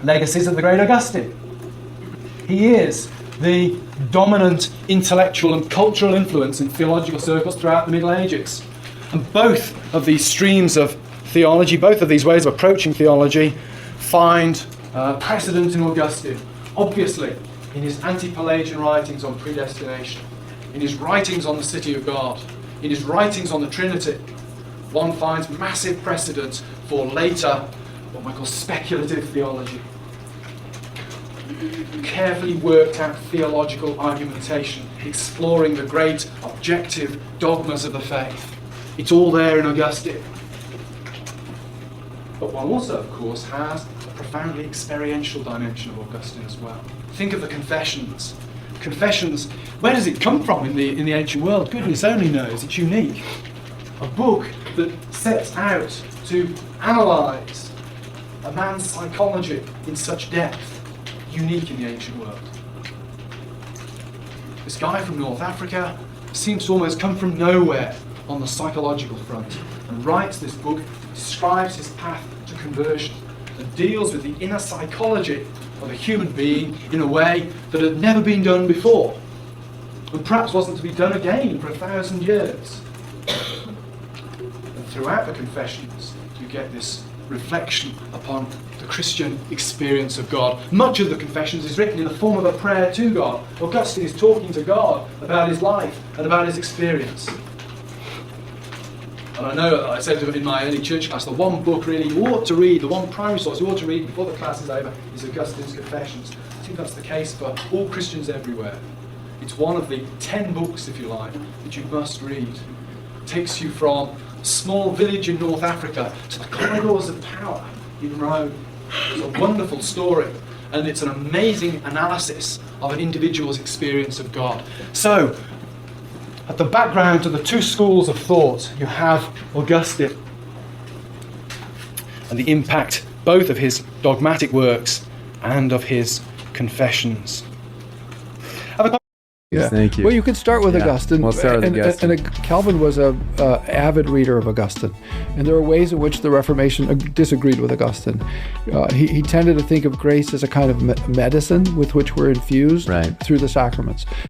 legacies of the great Augustine. He is the dominant intellectual and cultural influence in theological circles throughout the Middle Ages. And both of these streams of theology, both of these ways of approaching theology, find precedent in Augustine. Obviously, in his anti-Pelagian writings on predestination, in his writings on the City of God, in his writings on the Trinity, one finds massive precedent for later, what we call speculative theology. Carefully worked out theological argumentation, exploring the great objective dogmas of the faith. It's all there in Augustine. But one also, of course, has a profoundly experiential dimension of Augustine as well. Think of the Confessions. Confessions, where does it come from in the ancient world? Goodness only knows, it's unique. A book that sets out to analyse a man's psychology in such depth, unique in the ancient world. This guy from North Africa seems to almost come from nowhere on the psychological front and writes this book, describes his path to conversion and deals with the inner psychology of a human being in a way that had never been done before and perhaps wasn't to be done again for 1,000 years. And throughout the Confessions you get this reflection upon the Christian experience of God. Much of the Confessions is written in the form of a prayer to God. Augustine is talking to God about his life and about his experience. And I know, I said in my early church class, the one book really you ought to read, the one primary source you ought to read before the class is over, is Augustine's Confessions. I think that's the case for all Christians everywhere. It's one of the 10 books, if you like, that you must read. It takes you from a small village in North Africa to the corridors of power in Rome. It's a wonderful story, and it's an amazing analysis of an individual's experience of God. So, at the background to the two schools of thought, you have Augustine and the impact both of his dogmatic works and of his confessions. Yeah. Thank you. Well, you could start with Augustine. We'll start with Augustine. And Calvin was a avid reader of Augustine, and there are ways in which the Reformation disagreed with Augustine. He tended to think of grace as a kind of medicine with which we're infused through the sacraments.